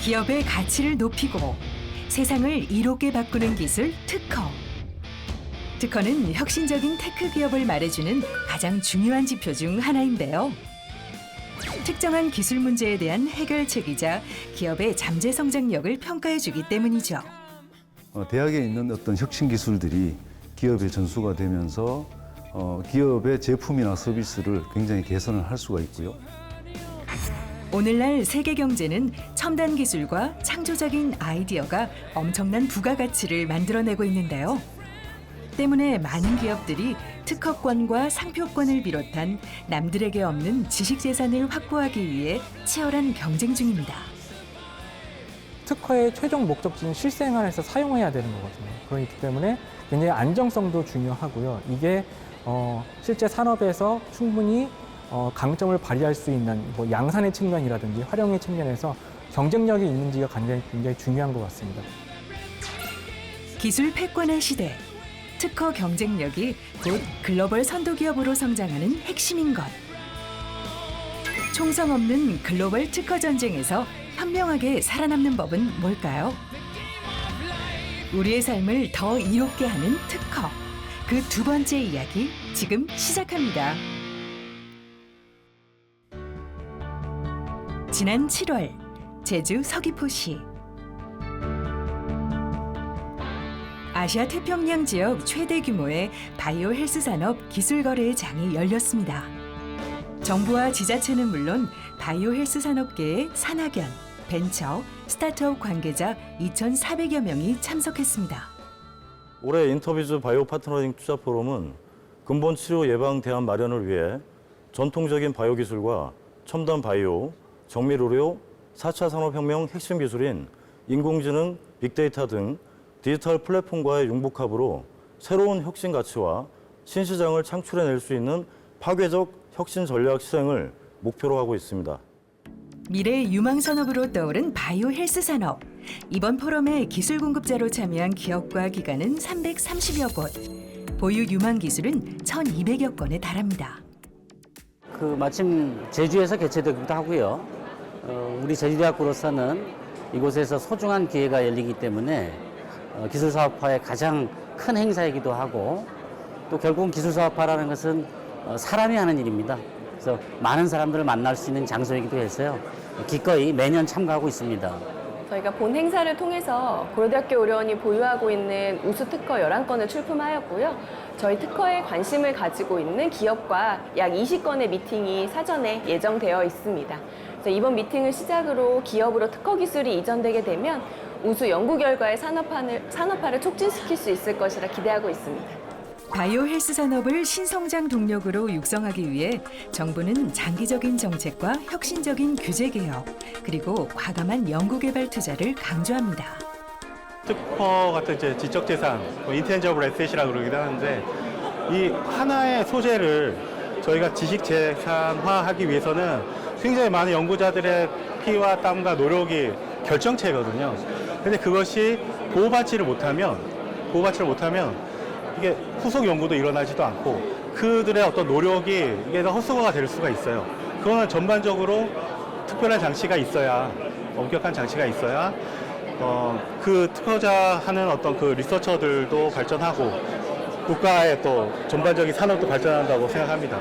기업의 가치를 높이고 세상을 이롭게 바꾸는 기술 특허. 특허는 혁신적인 테크 기업을 말해주는 가장 중요한 지표 중 하나인데요. 특정한 기술 문제에 대한 해결책이자 기업의 잠재 성장력을 평가해주기 때문이죠. 대학에 있는 어떤 혁신 기술들이 기업의 전수가 되면서 기업의 제품이나 서비스를 굉장히 개선을 할 수가 있고요. 오늘날 세계 경제는 첨단 기술과 창조적인 아이디어가 엄청난 부가가치를 만들어내고 있는데요. 때문에 많은 기업들이 특허권과 상표권을 비롯한 남들에게 없는 지식재산을 확보하기 위해 치열한 경쟁 중입니다. 특허의 최종 목적지는 실생활에서 사용해야 되는 거거든요. 그렇기 때문에 굉장히 안정성도 중요하고요. 이게 실제 산업에서 충분히 강점을 발휘할 수 있는 뭐 양산의 측면이라든지 활용의 측면에서 경쟁력이 있는지가 굉장히 중요한 것 같습니다. 기술 패권의 시대, 특허 경쟁력이 곧 글로벌 선도 기업으로 성장하는 핵심인 것. 총성 없는 글로벌 특허 전쟁에서 현명하게 살아남는 법은 뭘까요? 우리의 삶을 더 이롭게 하는 특허. 그 두 번째 이야기 지금 시작합니다. 지난 7월 제주 서귀포시 아시아 태평양 지역 최대 규모의 바이오 헬스 산업 기술 거래의 장이 열렸습니다. 정부와 지자체는 물론 바이오 헬스 산업계의 산학연, 벤처, 스타트업 관계자 2,400여 명이 참석했습니다. 올해 인터비즈 바이오 파트너링 투자 포럼은 근본 치료 예방 대안 마련을 위해 전통적인 바이오 기술과 첨단 바이오, 정밀 의료, 4차 산업혁명 핵심 기술인 인공지능, 빅데이터 등 디지털 플랫폼과의 융복합으로 새로운 혁신 가치와 신시장을 창출해낼 수 있는 파괴적 혁신 전략 실행을 목표로 하고 있습니다. 미래 유망 산업으로 떠오른 바이오 헬스 산업. 이번 포럼에 기술 공급자로 참여한 기업과 기관은 330여 곳. 보유 유망 기술은 1,200여 건에 달합니다. 마침 제주에서 개최되기도 하고요. 우리 제주대학교로서는 이곳에서 소중한 기회가 열리기 때문에 기술 사업화의 가장 큰 행사이기도 하고 또 결국은 기술 사업화라는 것은 사람이 하는 일입니다. 그래서 많은 사람들을 만날 수 있는 장소이기도 해서요. 기꺼이 매년 참가하고 있습니다. 저희가 본 행사를 통해서 고려대학교 의료원이 보유하고 있는 우수 특허 11건을 출품하였고요. 저희 특허에 관심을 가지고 있는 기업과 약 20건의 미팅이 사전에 예정되어 있습니다. 그래서 이번 미팅을 시작으로 기업으로 특허 기술이 이전되게 되면 우수 연구 결과의 산업화를 촉진시킬 수 있을 것이라 기대하고 있습니다. 바이오 헬스 산업을 신성장 동력으로 육성하기 위해 정부는 장기적인 정책과 혁신적인 규제 개혁, 그리고 과감한 연구개발 투자를 강조합니다. 특허 같은 이제 지적재산, 인텐저블 에셋이라고 그러기도 하는데 이 하나의 소재를 저희가 지식재산화하기 위해서는 굉장히 많은 연구자들의 피와 땀과 노력이 결정체거든요. 근데 그것이 보호받지를 못하면 이게 후속 연구도 일어나지도 않고 그들의 어떤 노력이 이게 헛수고가 될 수가 있어요. 그거는 전반적으로 특별한 장치가 있어야, 엄격한 장치가 있어야 그 특허자 하는 어떤 그 리서처들도 발전하고 국가의 또 전반적인 산업도 발전한다고 생각합니다.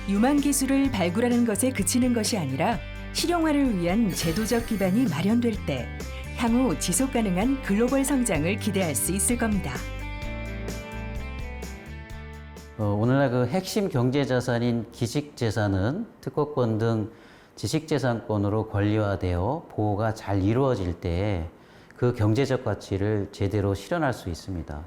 유망 기술을 발굴하는 것에 그치는 것이 아니라 실용화를 위한 제도적 기반이 마련될 때 향후 지속 가능한 글로벌 성장을 기대할 수 있을 겁니다. 오늘날 그 핵심 경제자산인 기식재산은 특허권 등 지식재산권으로 권리화되어 보호가 잘 이루어질 때 그 경제적 가치를 제대로 실현할 수 있습니다.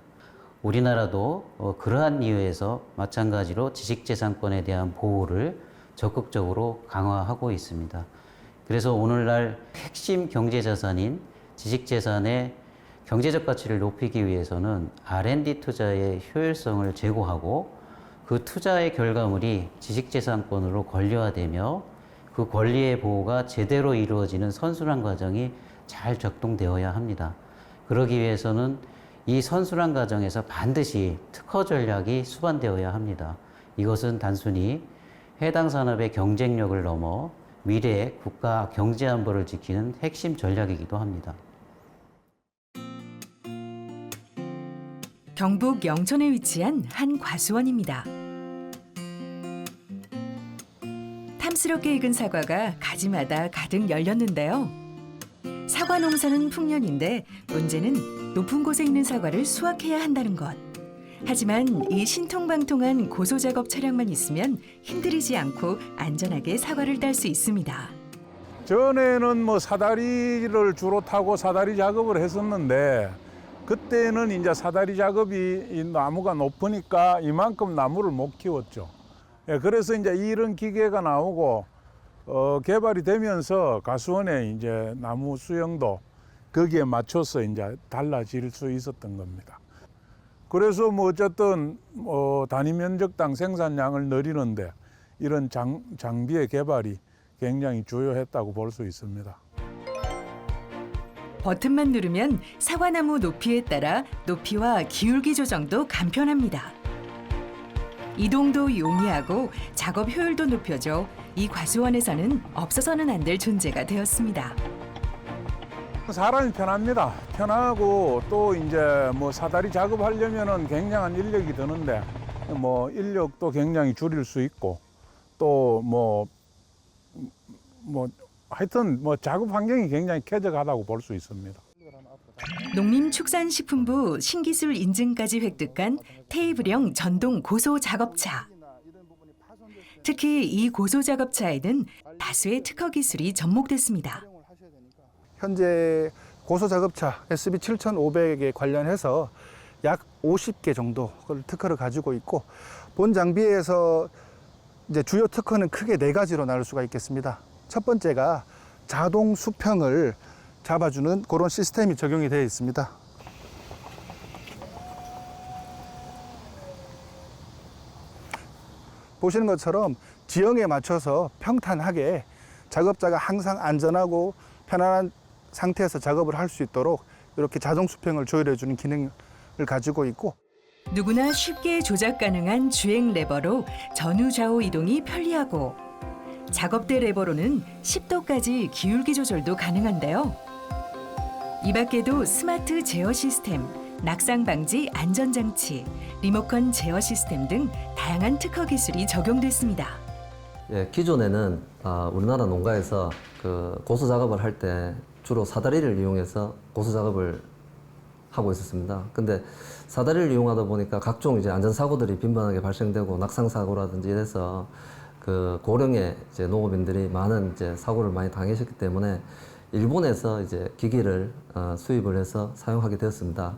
우리나라도 그러한 이유에서 마찬가지로 지식재산권에 대한 보호를 적극적으로 강화하고 있습니다. 그래서 오늘날 핵심 경제자산인 지식재산의 경제적 가치를 높이기 위해서는 R&D 투자의 효율성을 제고하고 그 투자의 결과물이 지식재산권으로 권리화되며 그 권리의 보호가 제대로 이루어지는 선순환 과정이 잘 적동되어야 합니다. 그러기 위해서는 이 선순환 과정에서 반드시 특허 전략이 수반되어야 합니다. 이것은 단순히 해당 산업의 경쟁력을 넘어 미래의 국가 경제 안보를 지키는 핵심 전략이기도 합니다. 경북 영천에 위치한 한 과수원입니다. 탐스럽게 익은 사과가 가지마다 가득 열렸는데요. 사과 농사는 풍년인데 문제는 높은 곳에 있는 사과를 수확해야 한다는 것. 하지만 이 신통방통한 고소작업 차량만 있으면 힘들이지 않고 안전하게 사과를 딸 수 있습니다. 전에는 뭐 사다리를 주로 타고 사다리 작업을 했었는데 그때는 이제 사다리 작업이 이 나무가 높으니까 이만큼 나무를 못 키웠죠. 예, 그래서 이제 이런 기계가 나오고 개발이 되면서 가수원의 이제 나무 수영도 거기에 맞춰서 이제 달라질 수 있었던 겁니다. 그래서 뭐 어쨌든 단위 면적당 생산량을 늘리는데 이런 장비의 개발이 굉장히 주요했다고 볼 수 있습니다. 버튼만 누르면 사과나무 높이에 따라 높이와 기울기 조정도 간편합니다. 이동도 용이하고 작업 효율도 높여져 이 과수원에서는 없어서는 안 될 존재가 되었습니다. 사람이 편합니다. 편하고 또 이제 뭐 사다리 작업하려면은 굉장한 인력이 드는데 뭐 인력도 굉장히 줄일 수 있고 또 뭐 하여튼 뭐 작업 환경이 굉장히 쾌적하다고 볼 수 있습니다. 농림축산식품부 신기술 인증까지 획득한 테이블형 전동 고소 작업차. 특히 이 고소 작업차에는 다수의 특허 기술이 접목됐습니다. 현재 고소작업차 SB7500에 관련해서 약 50개 정도를 특허를 가지고 있고 본 장비에서 이제 주요 특허는 크게 4가지로 나눌 수가 있겠습니다. 첫 번째가 자동 수평을 잡아주는 그런 시스템이 적용이 되어 있습니다. 보시는 것처럼 지형에 맞춰서 평탄하게 작업자가 항상 안전하고 편안한 상태에서 작업을 할 수 있도록 이렇게 자동 수평을 조율해주는 기능을 가지고 있고 누구나 쉽게 조작 가능한 주행 레버로 전후 좌우 이동이 편리하고 작업대 레버로는 10도까지 기울기 조절도 가능한데요. 이 밖에도 스마트 제어 시스템, 낙상 방지 안전장치, 리모컨 제어 시스템 등 다양한 특허 기술이 적용됐습니다. 예, 기존에는 우리나라 농가에서 그 고소 작업을 할 때 주로 사다리를 이용해서 고소 작업을 하고 있었습니다. 근데 사다리를 이용하다 보니까 각종 이제 안전사고들이 빈번하게 발생되고 낙상사고라든지 이래서 그 고령의 이제 농업인들이 많은 이제 사고를 많이 당하셨기 때문에 일본에서 이제 기기를 수입을 해서 사용하게 되었습니다.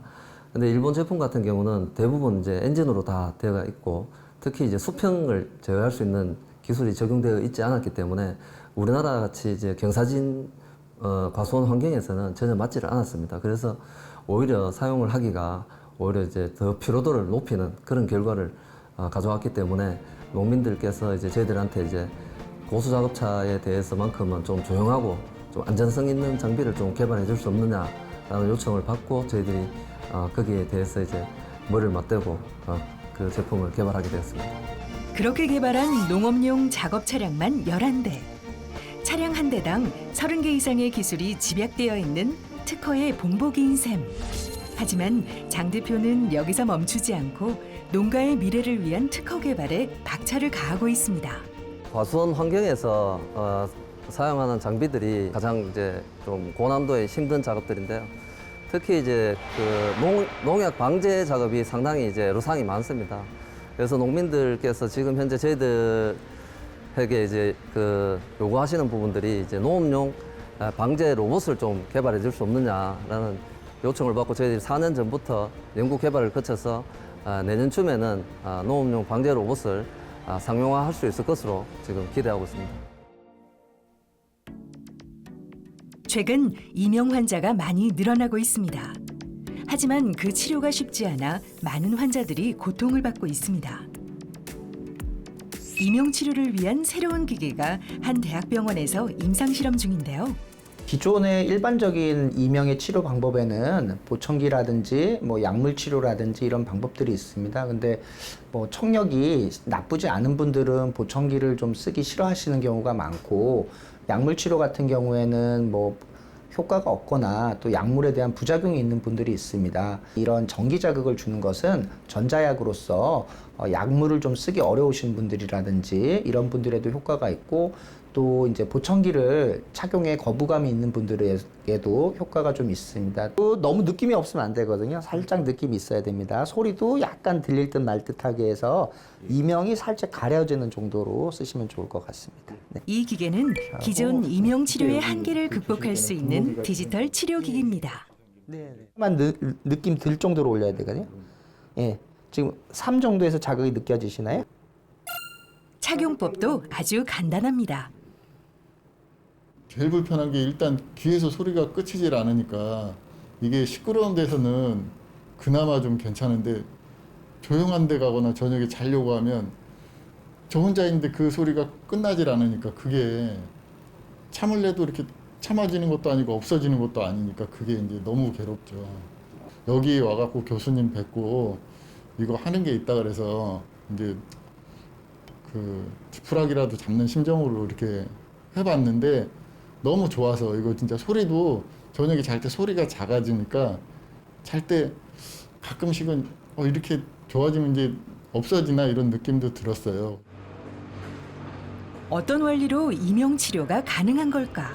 근데 일본 제품 같은 경우는 대부분 이제 엔진으로 다 되어 있고 특히 이제 수평을 제어할 수 있는 기술이 적용되어 있지 않았기 때문에 우리나라 같이 이제 경사진 과수원 환경에서는 전혀 맞지를 않았습니다. 그래서 오히려 사용을 하기가 오히려 이제 더 피로도를 높이는 그런 결과를 가져왔기 때문에 농민들께서 이제 저희들한테 이제 고수 작업차에 대해서만큼은 좀 조용하고 좀 안전성 있는 장비를 좀 개발해 줄 수 없느냐라는 요청을 받고 저희들이 거기에 대해서 이제 머리를 맞대고 그 제품을 개발하게 되었습니다. 그렇게 개발한 농업용 작업 차량만 11대. 차량 한 대당 30개 이상의 기술이 집약되어 있는 특허의 본보기인 셈. 하지만 장 대표는 여기서 멈추지 않고 농가의 미래를 위한 특허 개발에 박차를 가하고 있습니다. 과수원 환경에서 사용하는 장비들이 가장 이제 좀 고난도의 힘든 작업들인데요. 특히 이제 그 농약 방제 작업이 상당히 이제 애로사항이 많습니다. 그래서 농민들께서 지금 현재 저희들에게 이제 그 요구하시는 부분들이 이제 농업용 방제 로봇을 좀 개발해 줄 수 없느냐라는 요청을 받고 저희들이 4년 전부터 연구 개발을 거쳐서 내년쯤에는 농업용 방제 로봇을 상용화할 수 있을 것으로 지금 기대하고 있습니다. 최근 이명 환자가 많이 늘어나고 있습니다. 하지만 그 치료가 쉽지 않아 많은 환자들이 고통을 받고 있습니다. 이명 치료를 위한 새로운 기계가 한 대학병원에서 임상실험 중인데요. 기존의 일반적인 이명의 치료 방법에는 보청기라든지 뭐 약물 치료라든지 이런 방법들이 있습니다. 근데 뭐 청력이 나쁘지 않은 분들은 보청기를 좀 쓰기 싫어하시는 경우가 많고 약물 치료 같은 경우에는 뭐 효과가 없거나 또 약물에 대한 부작용이 있는 분들이 있습니다. 이런 전기 자극을 주는 것은 전자약으로서 약물을 좀 쓰기 어려우신 분들이라든지 이런 분들에도 효과가 있고, 또 이제 보청기를 착용에 거부감이 있는 분들에게도 효과가 좀 있습니다. 또 너무 느낌이 없으면 안 되거든요. 살짝 느낌이 있어야 됩니다. 소리도 약간 들릴 듯 말 듯하게 해서 이명이 살짝 가려지는 정도로 쓰시면 좋을 것 같습니다. 네. 이 기계는 기존 이명 치료의 한계를 극복할 수 있는 디지털 치료 기기입니다. 만 느낌 들 정도로 올려야 되거든요. 예, 지금 3 정도에서 자극이 느껴지시나요? 착용법도 아주 간단합니다. 제일 불편한 게 일단 귀에서 소리가 끝이질 않으니까 이게 시끄러운 데서는 그나마 좀 괜찮은데 조용한 데 가거나 저녁에 자려고 하면 저 혼자 있는데 그 소리가 끝나질 않으니까 그게 참을래도 이렇게 참아지는 것도 아니고 없어지는 것도 아니니까 그게 이제 너무 괴롭죠. 여기 와갖고 교수님 뵙고 이거 하는 게 있다 그래서 이제 그 지푸라기라도 잡는 심정으로 이렇게 해봤는데 너무 좋아서 이거 진짜 소리도 저녁에 잘 때 소리가 작아지니까 잘 때 가끔씩은 이렇게 좋아지면 이제 없어지나 이런 느낌도 들었어요. 어떤 원리로 이명 치료가 가능한 걸까?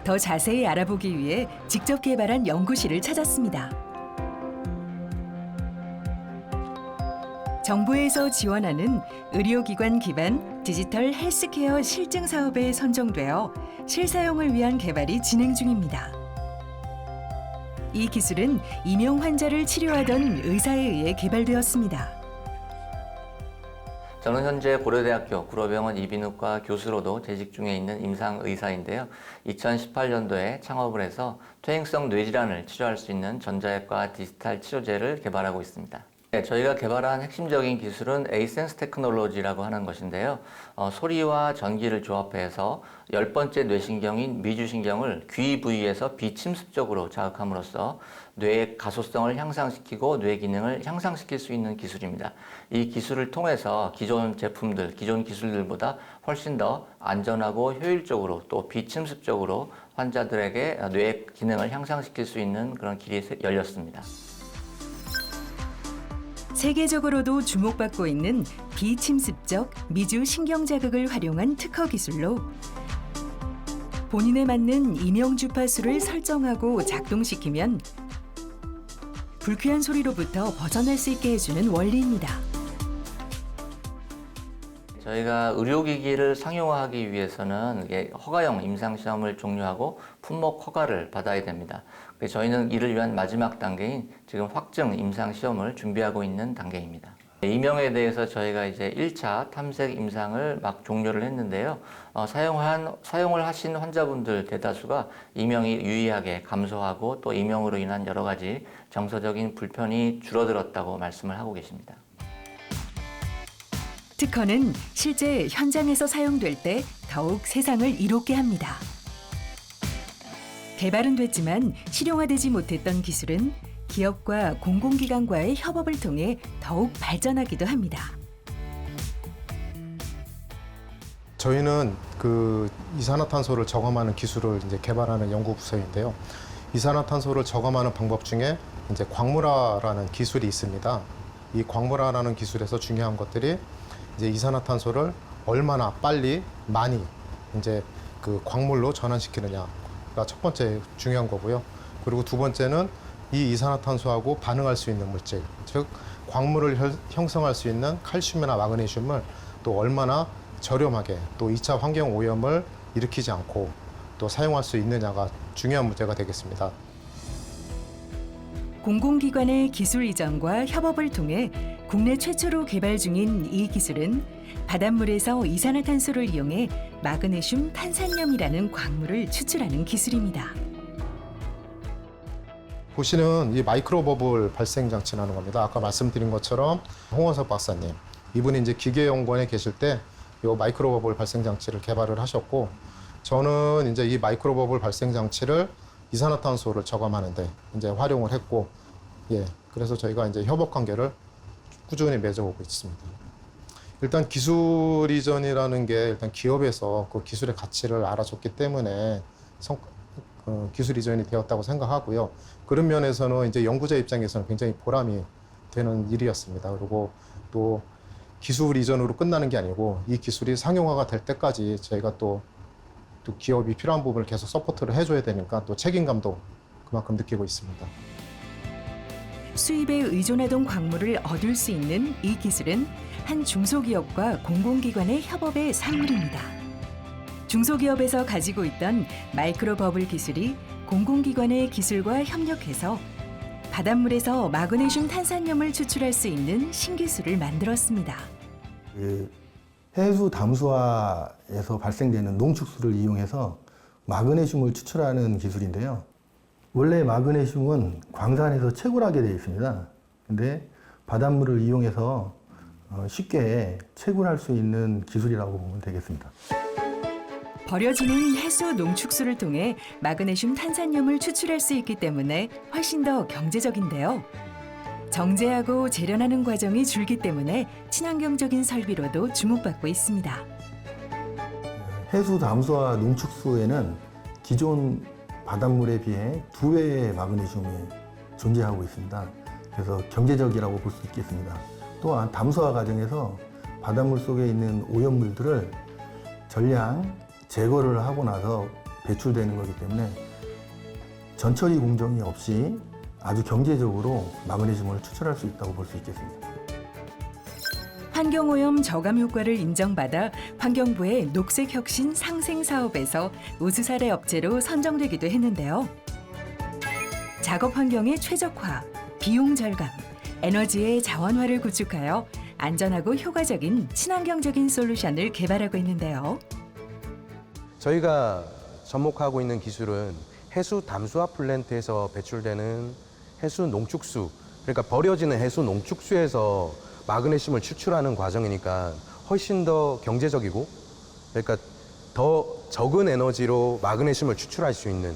더 자세히 알아보기 위해 직접 개발한 연구실을 찾았습니다. 정부에서 지원하는 의료기관 기반 디지털 헬스케어 실증 사업에 선정되어 실사용을 위한 개발이 진행 중입니다. 이 기술은 이명 환자를 치료하던 의사에 의해 개발되었습니다. 저는 현재 고려대학교 구로병원 이비인후과 교수로도 재직 중에 있는 임상의사인데요. 2018년도에 창업을 해서 퇴행성 뇌질환을 치료할 수 있는 전자약과 디지털 치료제를 개발하고 있습니다. 네, 저희가 개발한 핵심적인 기술은 에이센스 테크놀로지라고 하는 것인데요. 소리와 전기를 조합해서 10번째 뇌신경인 미주신경을 귀 부위에서 비침습적으로 자극함으로써 뇌의 가소성을 향상시키고 뇌 기능을 향상시킬 수 있는 기술입니다. 이 기술을 통해서 기존 제품들, 기존 기술들보다 훨씬 더 안전하고 효율적으로 또 비침습적으로 환자들에게 뇌 기능을 향상시킬 수 있는 그런 길이 열렸습니다. 세계적으로도 주목받고 있는 비침습적 미주 신경 자극을 활용한 특허 기술로 본인에 맞는 이명 주파수를 설정하고 작동시키면 불쾌한 소리로부터 벗어날 수 있게 해주는 원리입니다. 저희가 의료기기를 상용화하기 위해서는 허가형 임상시험을 종료하고 품목 허가를 받아야 됩니다. 저희는 이를 위한 마지막 단계인 지금 확증 임상시험을 준비하고 있는 단계입니다. 이명에 대해서 저희가 이제 1차 탐색 임상을 막 종료를 했는데요. 사용을 하신 환자분들 대다수가 이명이 유의하게 감소하고 또 이명으로 인한 여러 가지 정서적인 불편이 줄어들었다고 말씀을 하고 계십니다. 특허는 실제 현장에서 사용될 때 더욱 세상을 이롭게 합니다. 개발은 됐지만 실용화되지 못했던 기술은 기업과 공공기관과의 협업을 통해 더욱 발전하기도 합니다. 저희는 그 이산화탄소를 저감하는 기술을 이제 개발하는 연구부서인데요. 이산화탄소를 저감하는 방법 중에 이제 광물화라는 기술이 있습니다. 이 광물화라는 기술에서 중요한 것들이 이제 이산화탄소를 얼마나 빨리 많이 이제 그 광물로 전환시키느냐가 첫 번째 중요한 거고요. 그리고 두 번째는 이 이산화탄소하고 반응할 수 있는 물질, 즉 광물을 형성할 수 있는 칼슘이나 마그네슘을 또 얼마나 저렴하게 또 2차 환경 오염을 일으키지 않고 또 사용할 수 있느냐가 중요한 문제가 되겠습니다. 공공기관의 기술 이전과 협업을 통해 국내 최초로 개발 중인 이 기술은 바닷물에서 이산화탄소를 이용해 마그네슘 탄산염이라는 광물을 추출하는 기술입니다. 보시는 이 마이크로버블 발생 장치라는 겁니다. 아까 말씀드린 것처럼 홍원석 박사님, 이분이 이제 기계연구원에 계실 때 이 마이크로버블 발생 장치를 개발을 하셨고, 저는 이제 이 마이크로버블 발생 장치를 이산화탄소를 저감하는데 이제 활용을 했고, 그래서 저희가 이제 협업 관계를 꾸준히 맺어오고 있습니다. 일단 기술 이전이라는 게 일단 기업에서 그 기술의 가치를 알아줬기 때문에 기술 이전이 되었다고 생각하고요. 그런 면에서는 이제 연구자 입장에서는 굉장히 보람이 되는 일이었습니다. 그리고 또 기술 이전으로 끝나는 게 아니고 이 기술이 상용화가 될 때까지 저희가 또 기업이 필요한 부분을 계속 서포트를 해줘야 되니까 또 책임감도 그만큼 느끼고 있습니다. 수입에 의존하던 광물을 얻을 수 있는 이 기술은 한 중소기업과 공공기관의 협업의 산물입니다. 중소기업에서 가지고 있던 마이크로 버블 기술이 공공기관의 기술과 협력해서 바닷물에서 마그네슘 탄산염을 추출할 수 있는 신기술을 만들었습니다. 해수 담수화에서 발생되는 농축수를 이용해서 마그네슘을 추출하는 기술인데요. 원래 마그네슘은 광산에서 채굴하게 되어 있습니다. 근데 바닷물을 이용해서 쉽게 채굴할 수 있는 기술이라고 보면 되겠습니다. 버려지는 해수 농축수를 통해 마그네슘 탄산염을 추출할 수 있기 때문에 훨씬 더 경제적인데요. 정제하고 재련하는 과정이 줄기 때문에 친환경적인 설비로도 주목받고 있습니다. 해수 담수화 농축수에는 기존 바닷물에 비해 2배의 마그네슘이 존재하고 있습니다. 그래서 경제적이라고 볼 수 있겠습니다. 또한 담수화 과정에서 바닷물 속에 있는 오염물들을 전량 제거를 하고 나서 배출되는 거기 때문에 전처리 공정이 없이 아주 경제적으로 마그네슘을 추출할 수 있다고 볼 수 있겠습니다. 환경오염 저감 효과를 인정받아 환경부의 녹색혁신 상생사업에서 우수사례 업체로 선정되기도 했는데요. 작업 환경의 최적화, 비용 절감, 에너지의 자원화를 구축하여 안전하고 효과적인 친환경적인 솔루션을 개발하고 있는데요. 저희가 접목하고 있는 기술은 해수 담수화 플랜트에서 배출되는 해수 농축수, 그러니까 버려지는 해수 농축수에서 마그네슘을 추출하는 과정이니까 훨씬 더 경제적이고, 그러니까 더 적은 에너지로 마그네슘을 추출할 수 있는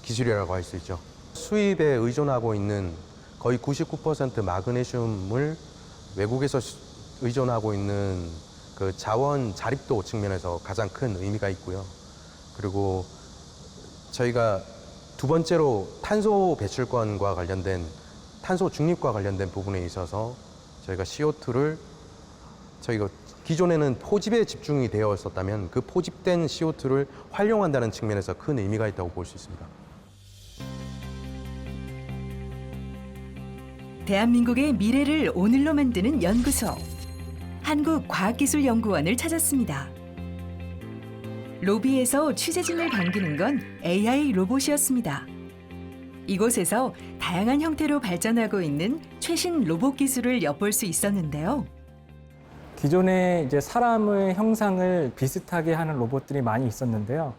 기술이라고 할 수 있죠. 수입에 의존하고 있는 거의 99% 마그네슘을 외국에서 의존하고 있는 그 자원 자립도 측면에서 가장 큰 의미가 있고요. 그리고 저희가 두 번째로 탄소 배출권과 관련된, 탄소 중립과 관련된 부분에 있어서 저희가 CO2를 저희가 기존에는 포집에 집중이 되어 있었다면 그 포집된 CO2를 활용한다는 측면에서 큰 의미가 있다고 볼 수 있습니다. 대한민국의 미래를 오늘로 만드는 연구소, 한국과학기술연구원을 찾았습니다. 로비에서 취재진을 반기는 건 AI 로봇이었습니다. 이곳에서 다양한 형태로 발전하고 있는 최신 로봇 기술을 엿볼 수 있었는데요. 기존에 이제 사람의 형상을 비슷하게 하는 로봇들이 많이 있었는데요.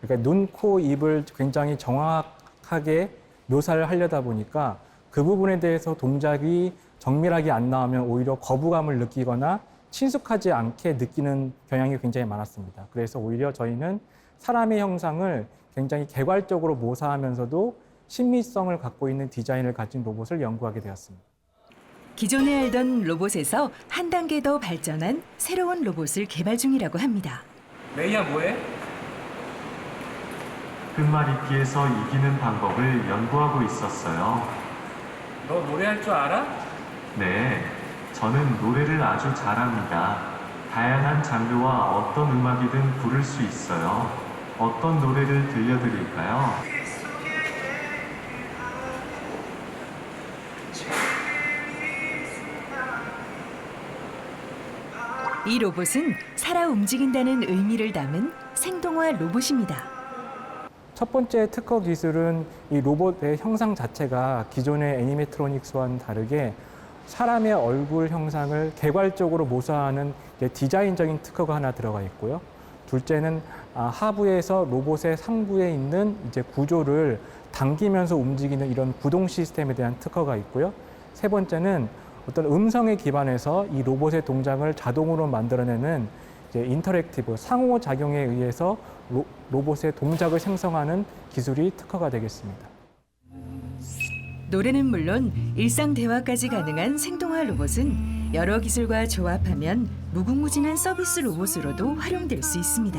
그러니까 눈, 코, 입을 굉장히 정확하게 묘사를 하려다 보니까 그 부분에 대해서 동작이 정밀하게 안 나오면 오히려 거부감을 느끼거나 친숙하지 않게 느끼는 경향이 굉장히 많았습니다. 그래서 오히려 저희는 사람의 형상을 굉장히 개괄적으로 모사하면서도 신미성을 갖고 있는 디자인을 가진 로봇을 연구하게 되었습니다. 기존에 알던 로봇에서 한 단계 더 발전한 새로운 로봇을 개발 중이라고 합니다. 레이야 뭐해? 끝말잇기에서 이기는 방법을 연구하고 있었어요. 너 노래할 줄 알아? 네, 저는 노래를 아주 잘합니다. 다양한 장르와 어떤 음악이든 부를 수 있어요. 어떤 노래를 들려드릴까요? 이 로봇은 살아 움직인다는 의미를 담은 생동화 로봇입니다. 첫 번째 특허 기술은 이 로봇의 형상 자체가 기존의 애니메트로닉스와는 다르게 사람의 얼굴 형상을 개괄적으로 모사하는 디자인적인 특허가 하나 들어가 있고요. 둘째는 하부에서 로봇의 상부에 있는 이제 구조를 당기면서 움직이는 이런 구동 시스템에 대한 특허가 있고요. 세 번째는 어떤 음성에 기반해서 이 로봇의 동작을 자동으로 만들어내는 이제 인터랙티브 상호작용에 의해서 로봇의 동작을 생성하는 기술이 특허가 되겠습니다. 노래는 물론 일상 대화까지 가능한 생동화 로봇은 여러 기술과 조합하면 무궁무진한 서비스 로봇으로도 활용될 수 있습니다.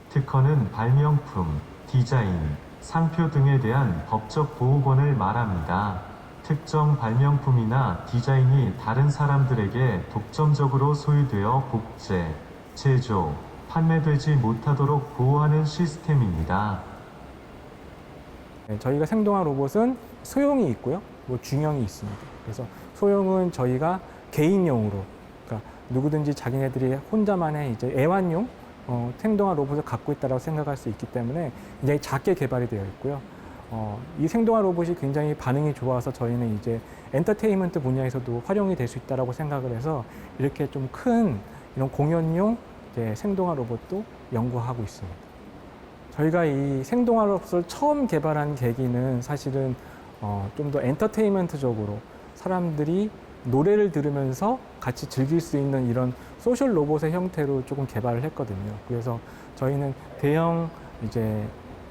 특허는 발명품, 디자인, 상표 등에 대한 법적 보호권을 말합니다. 특정 발명품이나 디자인이 다른 사람들에게 독점적으로 소유되어 복제, 제조, 판매되지 못하도록 보호하는 시스템입니다. 저희가 생동화 로봇은 소형이 있고요, 중형이 있습니다. 그래서 소형은 저희가 개인용으로, 그러니까 누구든지 자기네들이 혼자만의 이제 애완용 생동화 로봇을 갖고 있다고 생각할 수 있기 때문에 굉장히 작게 개발이 되어 있고요. 이 생동화 로봇이 굉장히 반응이 좋아서 저희는 이제 엔터테인먼트 분야에서도 활용이 될 수 있다고 생각을 해서 이렇게 좀 큰 이런 공연용 이제 생동화 로봇도 연구하고 있습니다. 저희가 이 생동화 로봇을 처음 개발한 계기는 사실은 좀 더 엔터테인먼트적으로 사람들이 노래를 들으면서 같이 즐길 수 있는 이런 소셜 로봇의 형태로 조금 개발을 했거든요. 그래서 저희는 대형 이제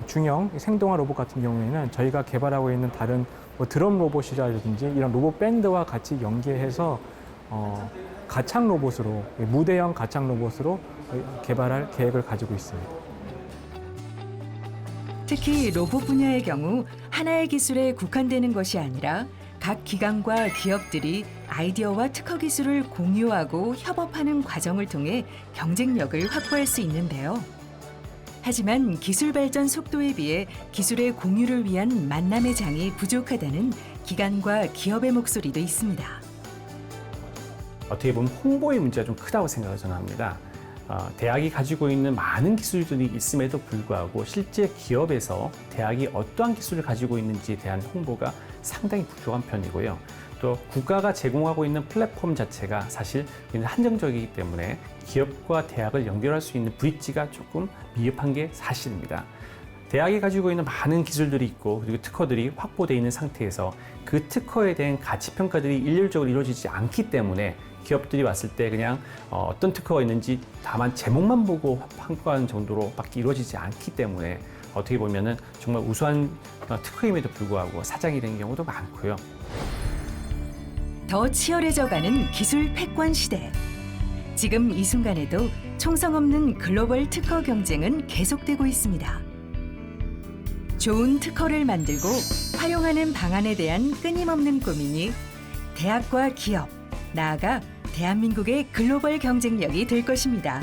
중형 생동화 로봇 같은 경우에는 저희가 개발하고 있는 다른 드럼 로봇이라든지 이런 로봇 밴드와 같이 연계해서 가창 로봇으로, 무대형 가창 로봇으로 개발할 계획을 가지고 있습니다. 특히 로봇 분야의 경우 하나의 기술에 국한되는 것이 아니라 각 기관과 기업들이 아이디어와 특허 기술을 공유하고 협업하는 과정을 통해 경쟁력을 확보할 수 있는데요. 하지만 기술 발전 속도에 비해 기술의 공유를 위한 만남의 장이 부족하다는 기관과 기업의 목소리도 있습니다. 어떻게 보면 홍보의 문제가 좀 크다고 생각을 저는 합니다. 대학이 가지고 있는 많은 기술들이 있음에도 불구하고 실제 기업에서 대학이 어떠한 기술을 가지고 있는지에 대한 홍보가 상당히 부족한 편이고요. 또 국가가 제공하고 있는 플랫폼 자체가 사실 한정적이기 때문에 기업과 대학을 연결할 수 있는 브릿지가 조금 미흡한 게 사실입니다. 대학이 가지고 있는 많은 기술들이 있고 그리고 특허들이 확보되어 있는 상태에서 그 특허에 대한 가치 평가들이 일률적으로 이루어지지 않기 때문에 기업들이 왔을 때 그냥 어떤 특허가 있는지 다만 제목만 보고 평가하는 정도로밖에 이루어지지 않기 때문에 어떻게 보면은 정말 우수한 특허임에도 불구하고 사장이 된 경우도 많고요. 더 치열해져가는 기술 패권 시대. 지금 이 순간에도 총성 없는 글로벌 특허 경쟁은 계속되고 있습니다. 좋은 특허를 만들고 활용하는 방안에 대한 끊임없는 고민이 대학과 기업, 나아가 대한민국의 글로벌 경쟁력이 될 것입니다.